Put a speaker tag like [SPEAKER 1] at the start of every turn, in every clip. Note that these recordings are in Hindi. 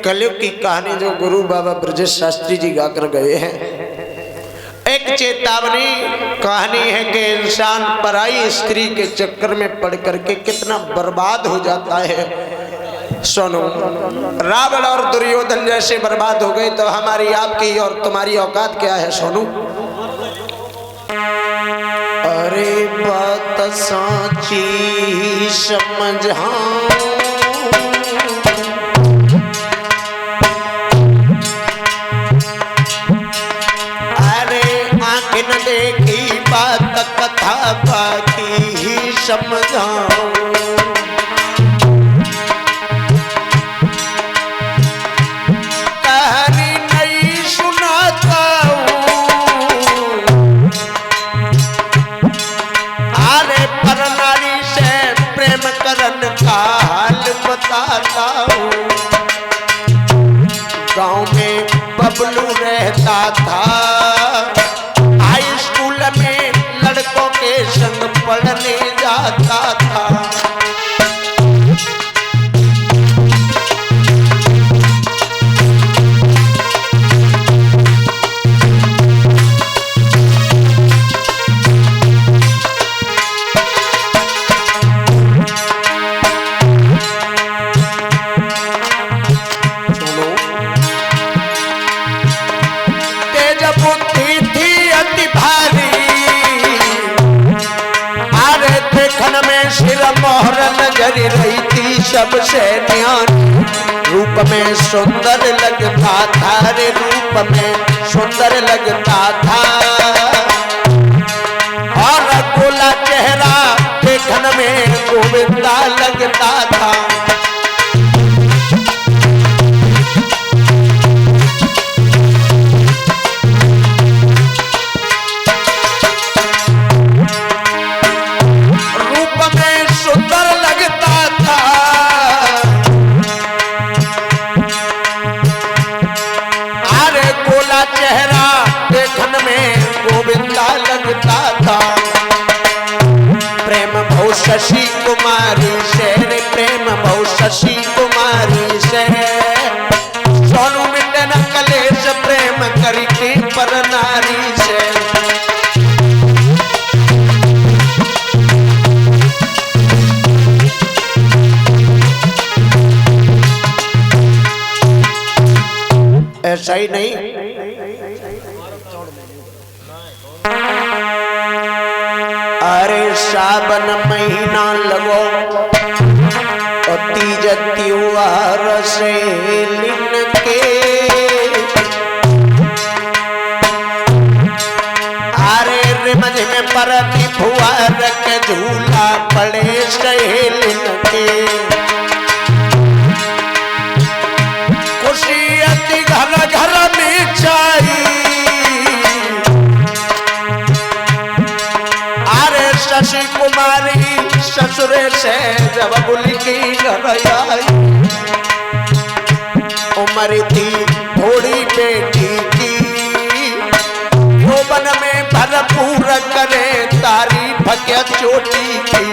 [SPEAKER 1] कलयुग की कहानी जो गुरु बाबा ब्रजेश शास्त्री जी गाकर गए हैं। एक चेतावनी कहानी है कि इंसान पराई स्त्री के चक्कर में पड़ करके कितना बर्बाद हो जाता है। सुनो, रावण और दुर्योधन जैसे बर्बाद हो गए तो हमारी आपकी और तुम्हारी औकात क्या है? सोनू, अरे बात साची समझा, देखी बात कथा बाकी ही समझाऊं। कहानी नहीं सुनाता हूँ, अरे पर नारी से प्रेम करन का हाल बताता हूँ। गांव में बबलू रहता था, में लड़कों के संग पढ़ने जाता था। तेज बुद्धि थी अति भारी, सिर मोहर नजर रही थी सबसे न्यारी। रूप में सुंदर लगता था रे, रूप में सुंदर लगता था, और गोला चेहरा देखने में गोविंदा लगता था। चेहरा देखन में गोविंदा लगता था। प्रेम भव शशि कुमारी से, प्रेम भव शशि कुमारी से, सोनू मिटे न कलेश प्रेम करके पर नारी से। ऐसा ही नहीं, अरे सावन महीना लगो और तीज त्योहार से लिन के, अरे रिमझ में परती फुआर के झूला पड़े सहेलिन के। खुशी अति घर घर में छाई, शशि कुमारी ससुरे से जब बुली की घर आई। उम्र थी थोड़ी बेटी की, यौवन में भरपूर करे तारीफ के चोटी की।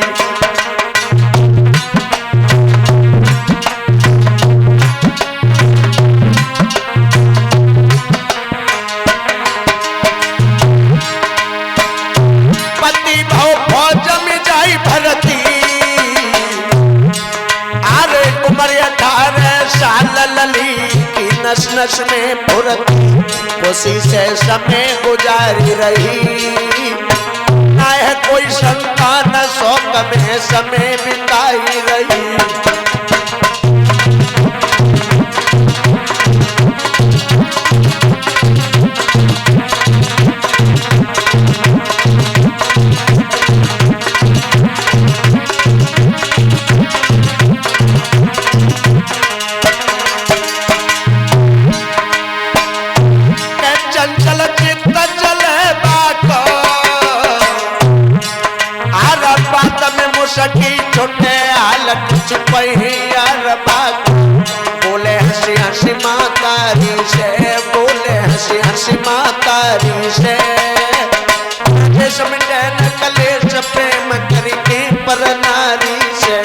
[SPEAKER 1] नस नस में फुरती खुशी से समय गुजारी रही, ना है कोई शंका न शौक में समय बिताई रही। सखी छोटे हालत चुपैया बात, बोले हंसी हंसी मातारी से, बोले हंसी हंसी मातारी से। कलेश प्रेम करके पर नारी से।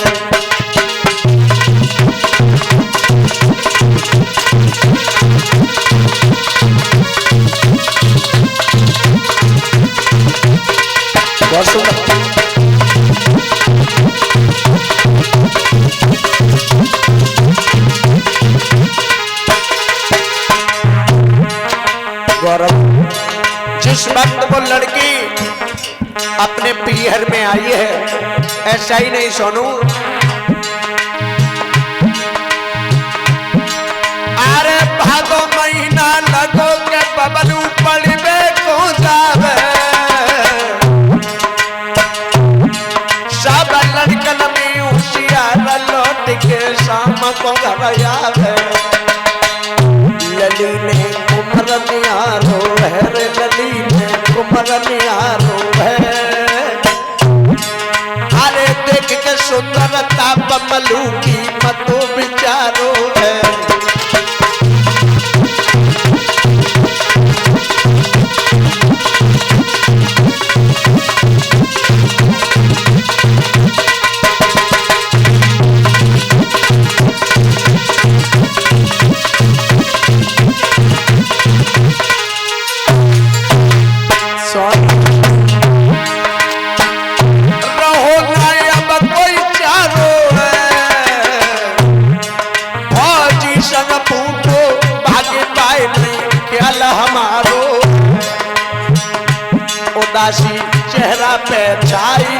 [SPEAKER 1] जिस वक्त वो लड़की अपने पीहर में आई है, ऐसा ही नहीं सोनू, अरे भादो महीना लगो के बबलू पड़बे को जावे, सब लड़कन में होशियार लौट के शाम को घर आवे। लली ने कुमर नियारो है रे, लली ने कुमर नियारो है, अरे देख के सुंदरता बबलू की मतो विचारो है। उदासी चेहरा पे छाई,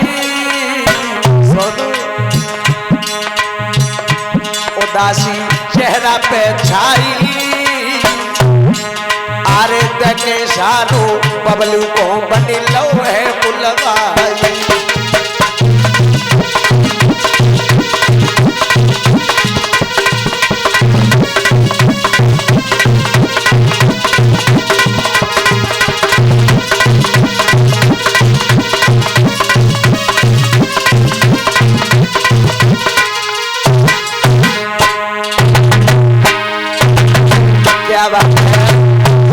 [SPEAKER 1] उदासी चेहरा पे छाई, आरे देखे सारो बबलू को बनी लो है बुलवाई।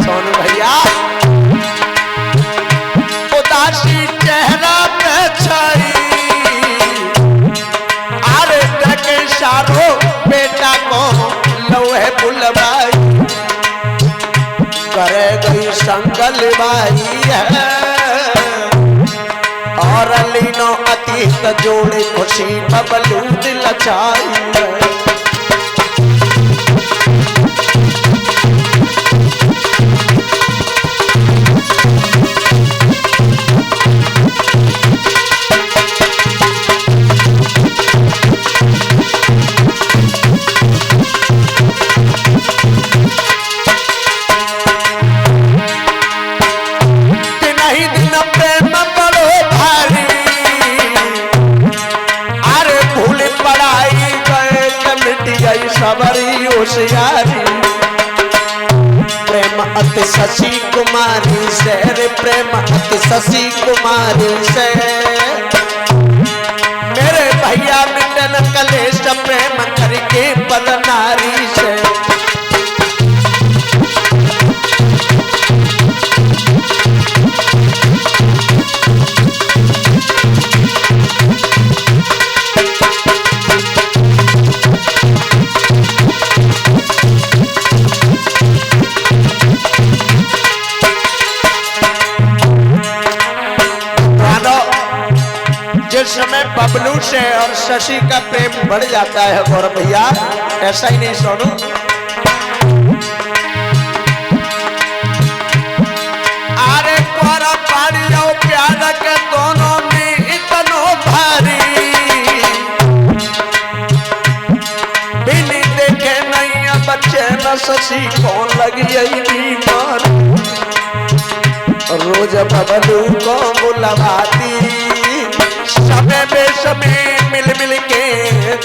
[SPEAKER 1] सोनू भैया उदासी चेहरा पे छाई, अरे डके सारो बेटा को लोहे बुलवाई, करे गई संगल बाई है और लीनो अतीत जोड़े खुशी बबलू दिल छाई है। सबरी होशियारी प्रेम अति शशि कुमारी से रे, प्रेम अति शशि कुमारी से, मेरे भैया मिटन कलेश प्रेम करके पद नारी से। जिस समय बबलू से और शशि का प्रेम बढ़ जाता है गौरव भैया, ऐसा ही नहीं सोनू, अरे कोरा पानी और प्यार के दोनों में इतनो भारी, बिनी देखे नहीं बच्चे न शशि कौन लगी यही बीमार, रोज बबलू को बुलवाती, समय बेसमय मिल मिल के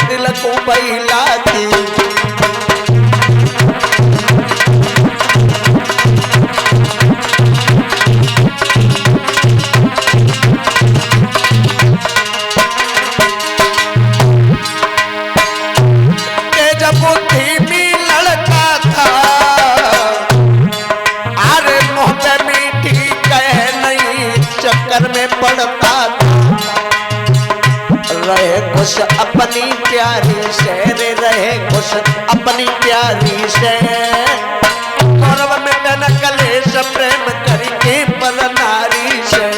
[SPEAKER 1] दिल को बहलाती। तेज बुद्धि में लड़का था, अरे मुँह पे मीठी कहे नहीं चक्कर में पड़ता था, रहे खुश अपनी प्यारी से रे, रहे खुश अपनी प्यारी से, गौरव में तन कलेश प्रेम करके पर नारी से।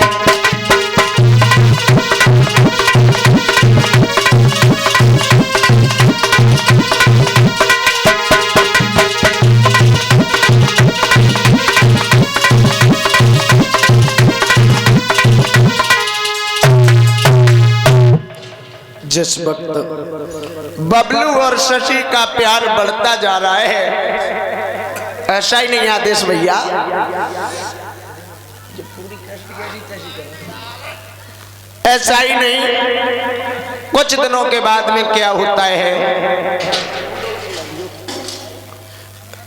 [SPEAKER 1] जिस वक्त बबलू और शशि का प्यार बढ़ता जा रहा है, ऐसा ही नहीं आदेश भैया, ऐसा ही नहीं, कुछ दिनों के बाद में क्या होता है,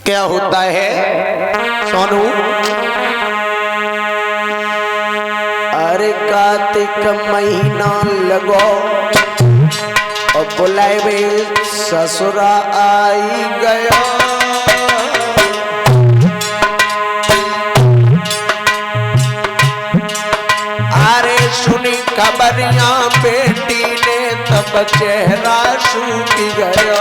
[SPEAKER 1] क्या होता है सोनू, अरे कार्तिक महीना लगो और बुलाए ससुरा आई गया, अरे सुनी खबरियां बेटी ने तब चेहरा सूख गया,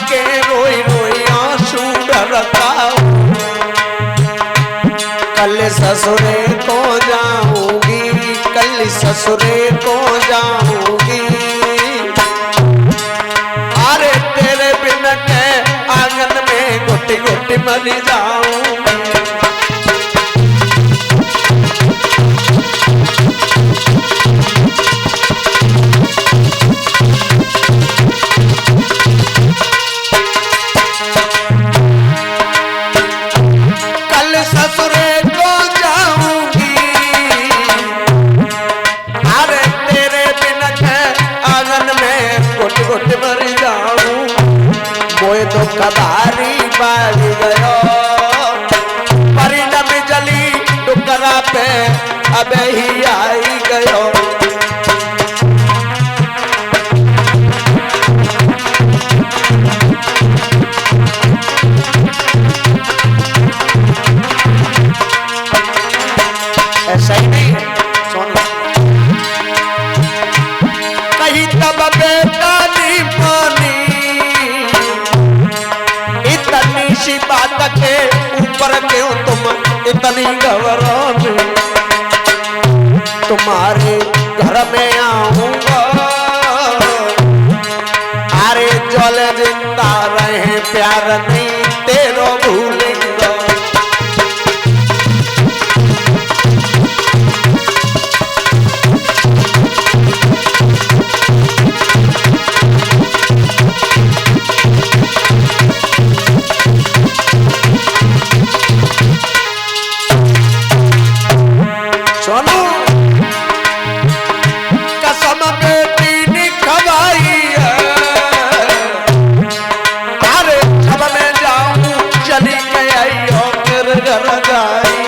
[SPEAKER 1] के रोई रोई आंसू ढरकाओ, कल ससुरे को जाऊंगी, कल ससुरे को जाऊंगी, अरे तेरे बिन के आंगन में घुटी घुटी मर जाऊंगी, तो कबारी बाज गयो, परिणम जली डुकरा पे अब ही आई गयो, ऐसा ही नहीं है सोनू, कहीं तब बेटा नहीं पानी, इतनी बात के ऊपर क्यों तुम इतनी घबराओ, तुम्हारे घर में आऊंगा, अरे जल जिंदा रहे प्यार नहीं तेरो भूलेंगे, कसम बेटी ने खवाई है, अरे जब मैं जाऊं चली गई हो मेरे घर जाई,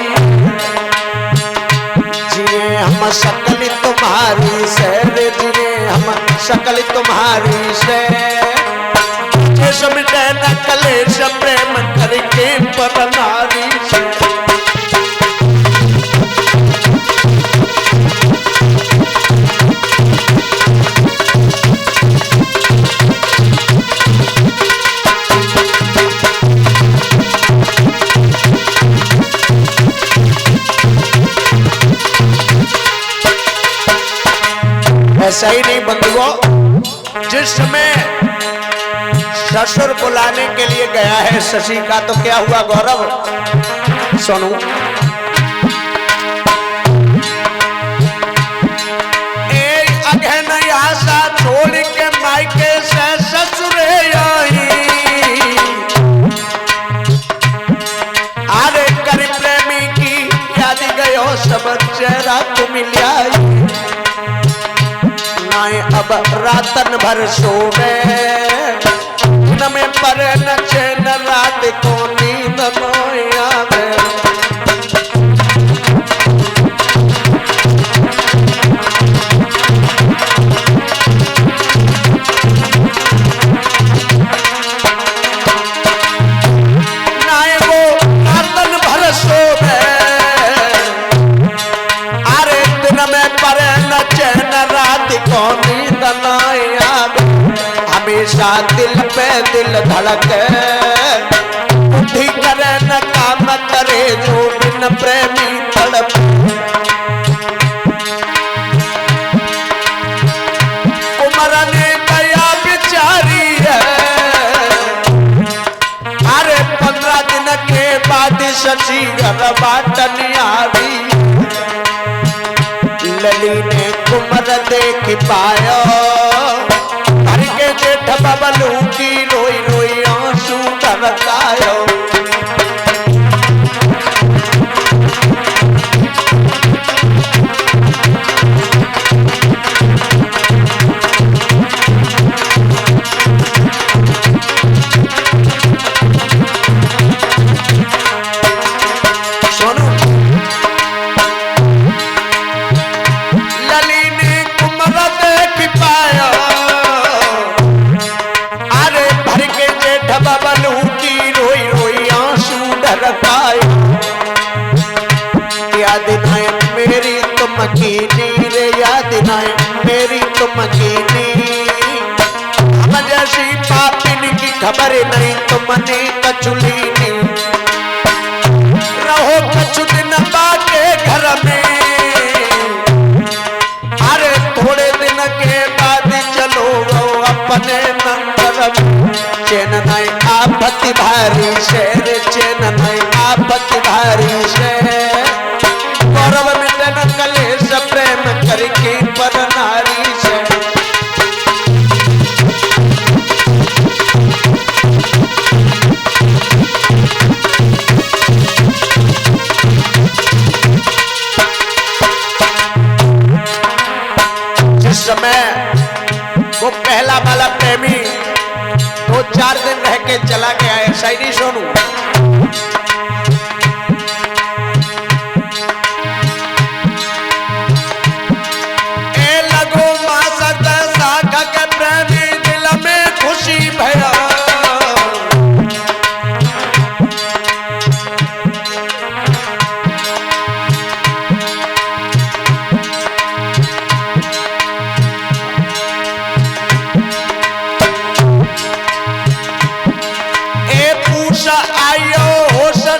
[SPEAKER 1] जिए हम शकल तुम्हारी से, जिए हम शकल तुम्हारी से, मिटे न कलेश प्रेम करके पर नारी से, ऐसा ही नहीं बंधुओं, जिस समय ससुर बुलाने के लिए गया है शशि का, तो क्या हुआ गौरव सोनू, एक अगहन आशा छोड़ के मायके से ससुरे आई, अरे कर प्रेमी की याद गयो सब चेहरा तुम लाई, अब रातन भर सोवे न में पर न चैन रात को नींद न आवे, नाए वो रातन भर सोवे, अरे दिन में पर न चैन रात को नींद न आवे, ऐसा दिल पे दिल धड़के, बुद्धि करे न काम करे जो बिन प्रेमी तड़प। कुमरने दया बिचारी है, अरे 15 दिन के बाद शशि घर बाटन आई। लली ने कुमर देख पायो, हर के जेठ बबलू की रोई रोई आंसू बरसायो। रे याद नाय मेरी तुम कीनी, हम जैसी पापिन की खबर नहीं तुमने कचुली नहीं। रहो कुछ दिन बाके घर में, अरे थोड़े दिन के बाद चलो वो अपने मंदिर। चैन नहीं आपत्ति भारी शेर, चैन नहीं आपत्ति भारी शेर। गौरव मिटन कलेश प्रेम करके पर नारी से। जिस समय वो पहला वाला प्रेमी 2-4 दिन रह के चला गया, ऐसा ही नहीं सोनू।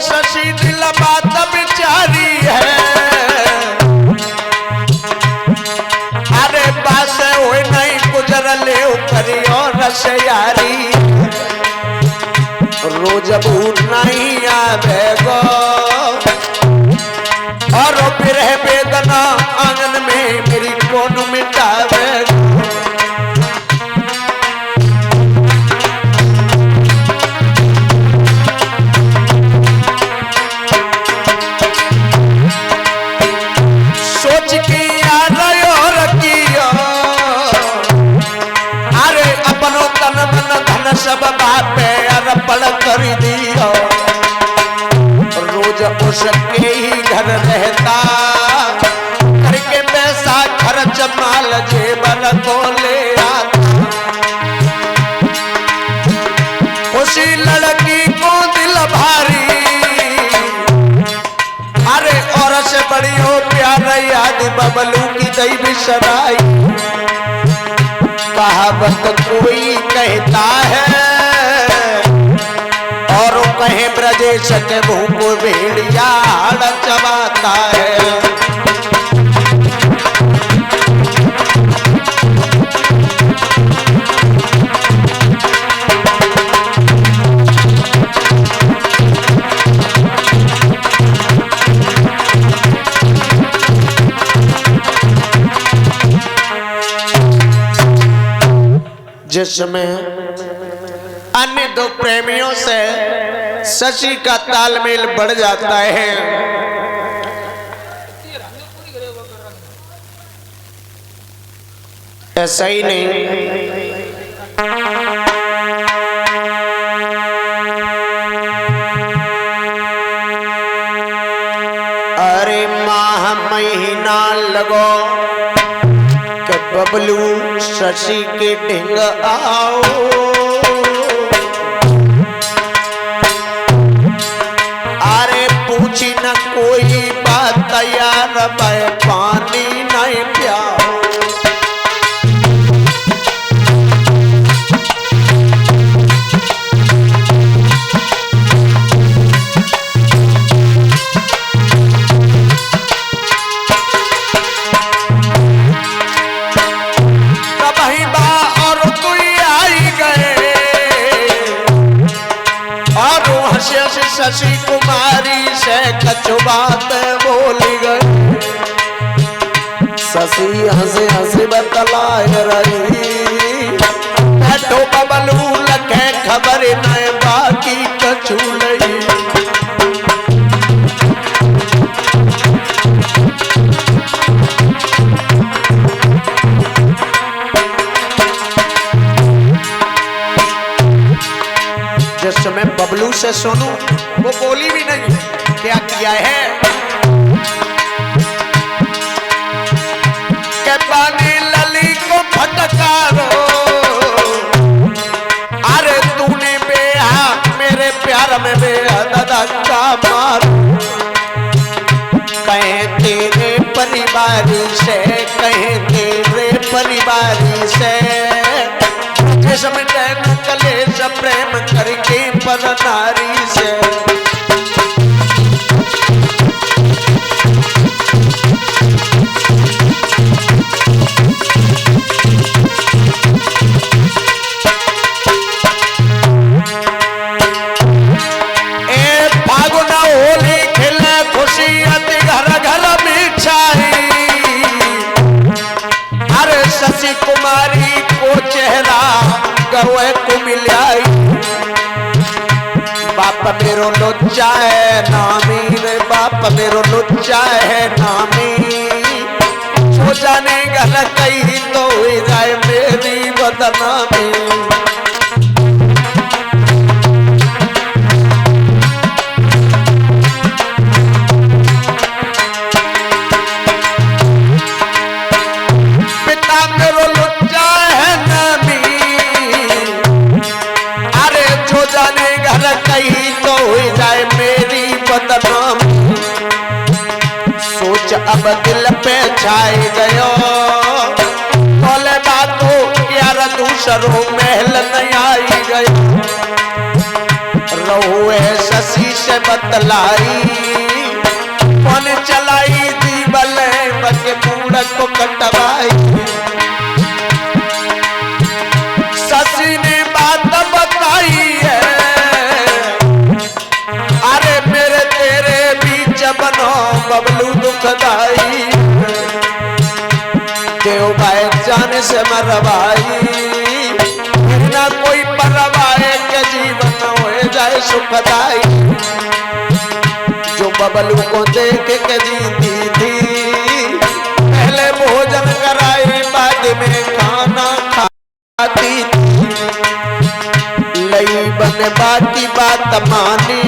[SPEAKER 1] शशि दिल बात बिचारी है, अरे बास हो नहीं गुजर ले करियो रस यारी। रोज भूल नहीं आवेगो और फिर है वेदना आंगन में मेरी कौन मिटावेगो। सब बापे अर्पण कर दिया, रोज उसके ही घर रहता, करके पैसा खर्च माल जेवर को ले आता। उसी लड़की को दिल भारी, अरे और से बड़ी हो प्यार याद बबलू की दई बिसराई। कहावत कोई कहता है और कहे ब्रजेश के मुंह को भेड़िया चबाता है। जिसमें अन्य दो प्रेमियों से शशि का तालमेल बढ़ जाता है। ऐसा ही नहीं, अरे माह महीना लगो के बबलू शशि के ढिंग आओ। अरे पूछी न कोई बात यार मैं पानी नहीं पियाओ। के कछु बात बोली गई। शशि हंसे हंसे बतलाए रही, बैठो बबलू लखे खबर न बाकी कछु नहीं। जिस समय बबलू से सोनू वो बोली भी नहीं, क्या किया है के पानी लली को फटकारो, अरे तूने बेहा मेरे प्यार में बेहद का मार। कहे तेरे परिवारी से, कहे तेरे परिवारी से, जिसमें कलेश प्रेम करके पर नारी से। ए फागुन होली खिले खुशी अति घर घर मिठाई, अरे शशि कुमारी को चेहरा गवे को मिलाई। बाप मेरो लुच्चा है नामी रे, बाप मेरो लुच्चा है नामी। सो जाने गल कही तो हुई जाए मेरी बदनामी। कहीं तो हो जाए मेरी बदनाम। सोच अब दिल पे छाई गयो, बोले बातों यार दूसरों महल नहीं आई गयो। रहुए शशि से बतलाई, कौन चलाई दीवल बके पूड़ को कटवाई। शशि ने बात बताई है, बनो बबलू दुखदाई। देव भाई जाने से मरवाई, ना कोई परवाए के जीवन हो जाए सुखदाई। जो बबलू को देख के जीती थी, पहले भोजन कराई बाद में खाना खाती थी। लई बन बाकी बात मानी,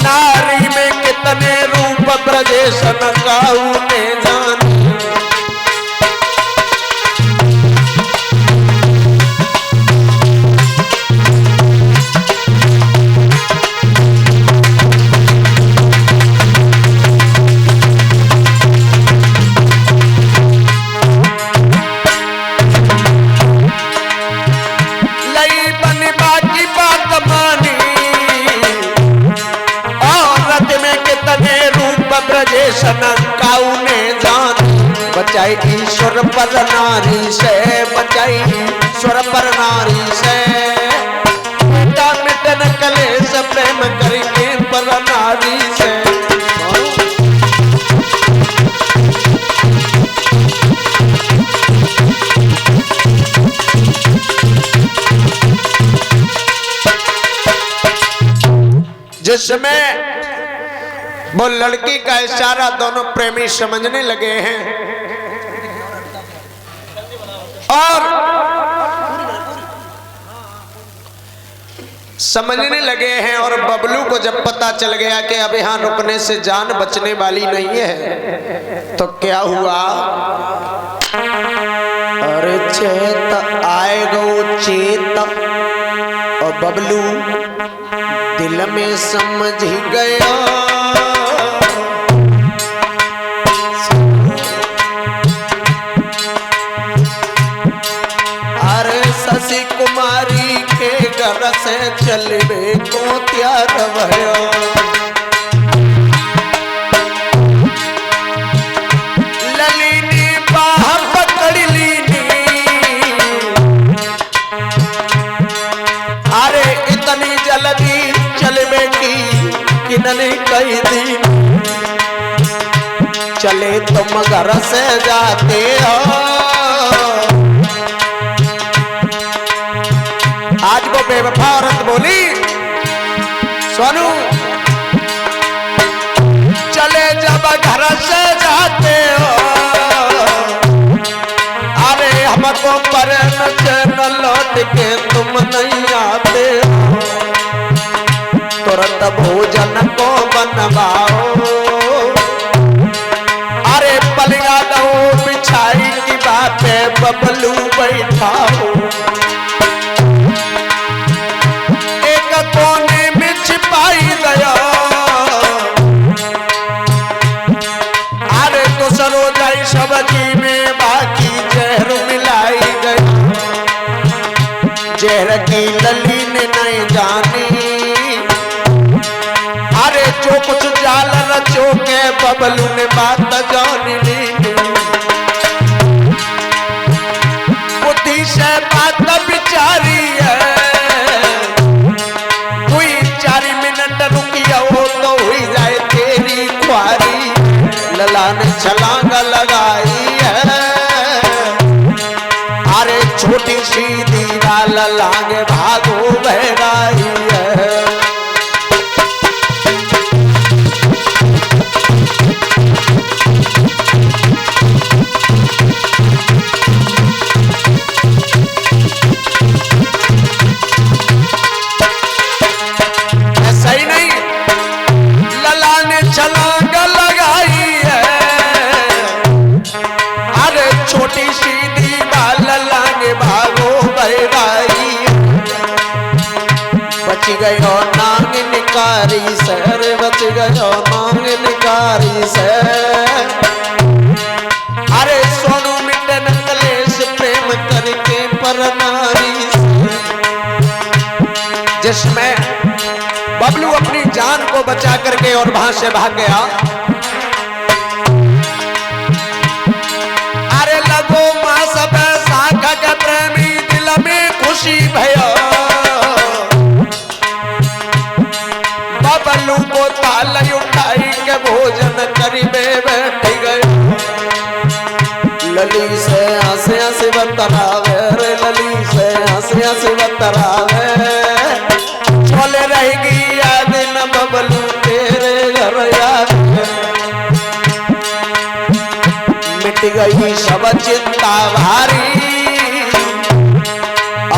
[SPEAKER 1] नारी में कितने रूप ब्रजेश नकाऊ ने जानी। लई बन बाकी बात मानी, ब्रजेश नकाऊ ने जान। बचाई ईश्वर पर नारी से, बचाई ईश्वर पर नारी से। मिटा मिटन कलेश प्रेम करके पर नारी से। जिसमें वो लड़की का इशारा दोनों प्रेमी समझने लगे हैं और समझने लगे हैं। और बबलू को जब पता चल गया कि अब यहाँ रुकने से जान बचने वाली नहीं है, तो क्या हुआ, अरे चेत आए गो चेत। और बबलू दिल में समझ गया, शशि कुमारी के घर से चलबे को त्यार भयो। ललीनी बाह पकड़ लीनी, अरे इतनी जल्दी चलबे की किनने कही दी चले तुम घर से जाते हो। आज वो बेवफा औरत बोली सोनू चले जब घर से जाते हो अरे हमको पर न लौट के तुम नहीं आते हो। तुरंत भोजन को बनवाओ अरे पलगा दो बिछाई की बातें बबलू बैठाओ। एक कोने में छिपाई गया अरे तो सरोजाई सब्जी में बाकी जहर मिलाई गई। जहर की लली ने नहीं जानी अरे जो कुछ जाल रचो के बबलू ने बात जान ली। बुद्धि से बात बिचारी है कोई 4 मिनट रुकिया हो तो हुई जाए तेरी ख्वारी। लला ने छलांग लगाई है अरे छोटी सी दीवार लागे भागो बहराई है। बच गयो नांग निकारी सर बच गयो नांग निकारी सर। अरे सोनू मिटे न कलेश प्रेम करके पर नारी जिसमें बबलू अपनी जान को बचा करके और वहां से भाग गया। अरे लगो मां सब साखा के प्रेमी दिल में खुशी भयो बबलू को ताल उठाई के भोजन करीबे बैठ गए। लली से हंसे हंसे बतरावे रे लली से हंसे हंसे बतरावे छोले रहेगी याद न बबलू तेरे घर याद। मिट गई सब चिंता भारी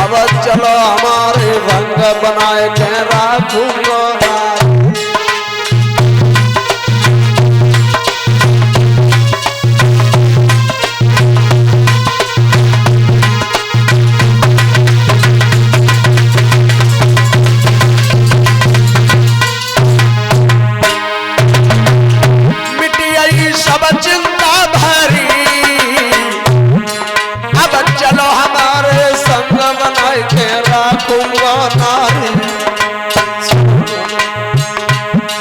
[SPEAKER 1] अब चलो हमारे भंग बनाए के राखूंगा। सब चिंता भरी अब चलो हमारे संग बनाए के राखूंगा नारी।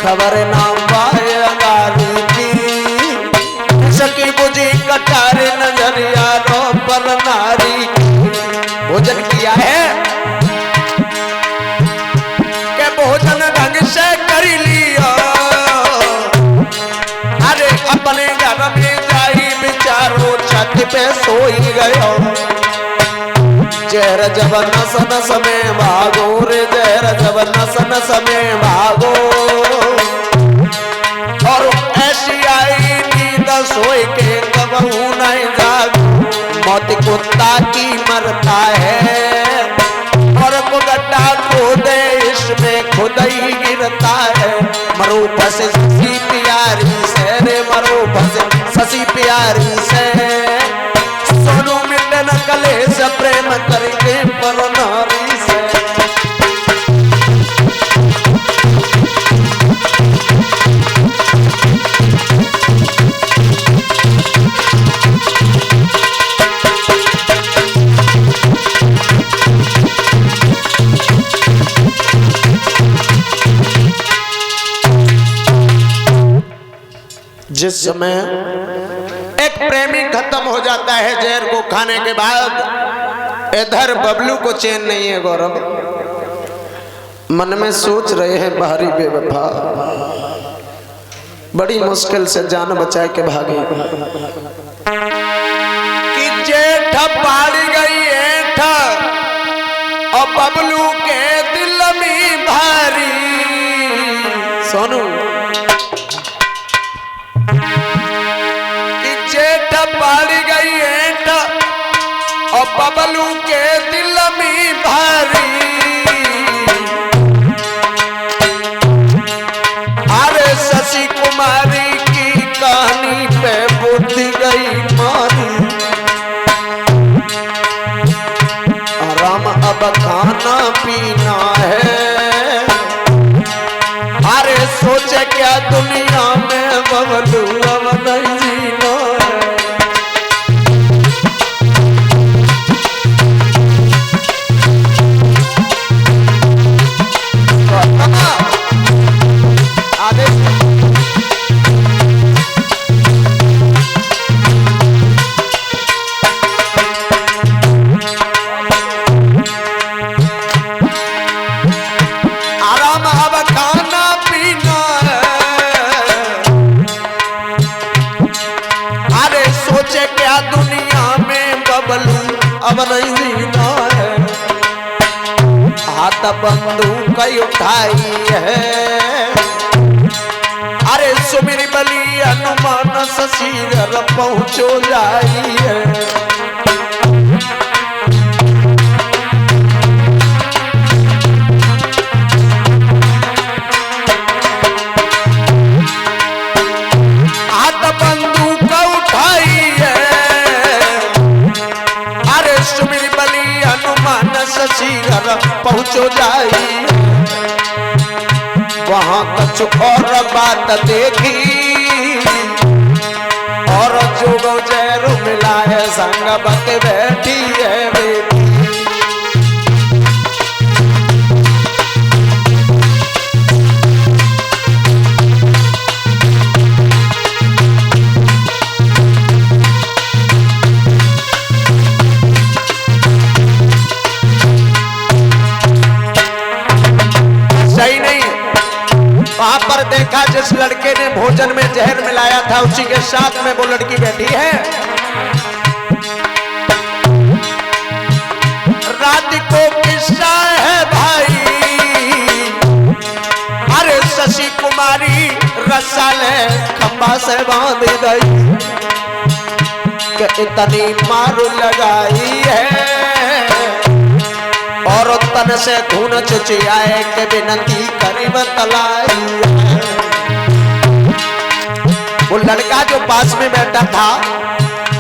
[SPEAKER 1] खबर नाम पाए अंगारी की सकी बुझी कटार नजरिया रो पर नारी। भोजन किया है के भोजन ढंग से कर लिया अपने घर में जाई बिचारो छत पे सोई गयो। जहर जब नस नस में भागो रे जहर जब नस नस में भागो और ऐसी आई नींद सोई के कबहू नहीं जागो। मौत कुत्ता की मरता है और को गड्ढा खोदे इसमें खुद ही गिरता है। मरो फंसे ससी प्यारी से रे मरो फंसे ससी प्यारी से। सोनू मिटे न कलेश प्रेम करके पर नारी से। जिस समय एक प्रेमी खत्म हो जाता है जहर को खाने के बाद, इधर बबलू को चैन नहीं है गौरव। मन में सोच रहे हैं बाहरी बेवफा, बड़ी मुश्किल से जान बचा के भागे कि जेठ पाड़ी गई ऐठ और बबलू के दिल में भारी। सोनू कि जेठ पाड़ी गई ऐठ और बबलू के दिल में भारी। अरे शशि कुमारी की कहानी पे बुद्धि गई मारी। आराम अब खाना पीना है, अरे सोचे क्या दुनिया में बबलू अब नहीं जीना है। आराम अब खाना पीना है, अरे सोचे क्या दुनिया में बबलू अब नहीं जीना है। हाथ बंदूक उठाई है, अरे सुमिर बली हनुमान शशि घर पहुंचो जाई है। हाथ बंदूक उठाई है, अरे सुमिर बली हनुमान शशि घर पहुंचो जाई। वहां कुछ और बात देखी और जोगो जैरू मिलाए संग बक बैठी है बेटी। सही नहीं, वहां पर देखा जिस लड़के ने भोजन में जहर मिलाया था उसी के साथ में वो लड़की बैठी है। रात को किस्सा है भाई, अरे शशि कुमारी रसाले खंबा से बांध गई कि इतनी मारू लगाई है और तन से खून चुचियाए के विनती करी बतलाई। वो लड़का जो पास में बैठा था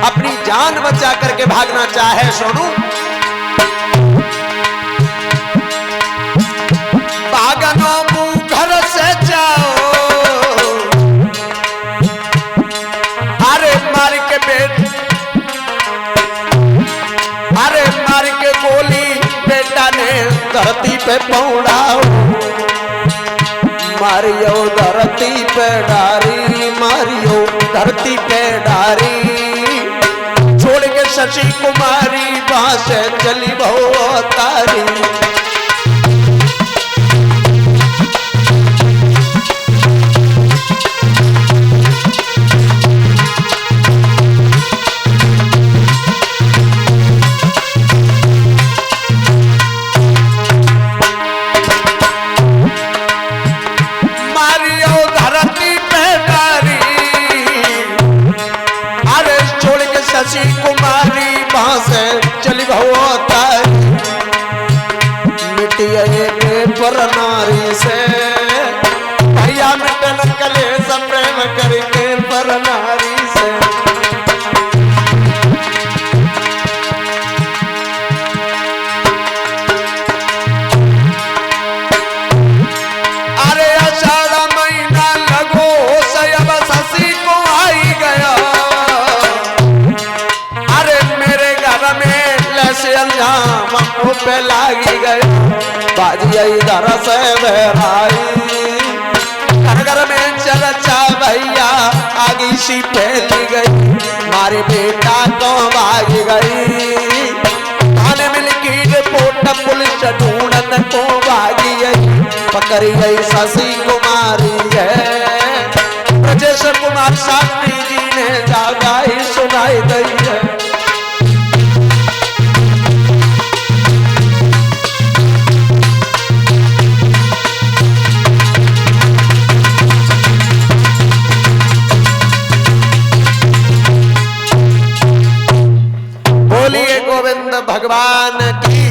[SPEAKER 1] अपनी जान बचा करके भागना चाहे। सोनू भागनो मुंह घर से जाओ, अरे मार के बेट, अरे मार के गोली बेटा ने धरती पे पौड़ाओ। मारियो धरती पे डारी, मारियो धरती पे डारी। छोड़ के शशि कुमारी वहां से चली बहु तारी। शशि कुमारी वहां से चली बहुता मिटिए पर नारी से। भैया मिटन कले सब प्रेम करके पर नारी से। अरे आषाढ़ महीना लगो सयब शशि को आई गया। से अंजाम पे लागी गए बाजी इधर से बहराई। घर घर में चर्चा भैया आगी सी फैली गई। मारे बेटा तो भाग गई, थाने में लिखी रिपोर्ट त पुलिस ढूंढन को भागी पकड़ी गई शशि कुमारी है। ब्रजेश कुमार शास्त्री जी ने जागाई सुनाई गई है। बोलिए गोविंद भगवान की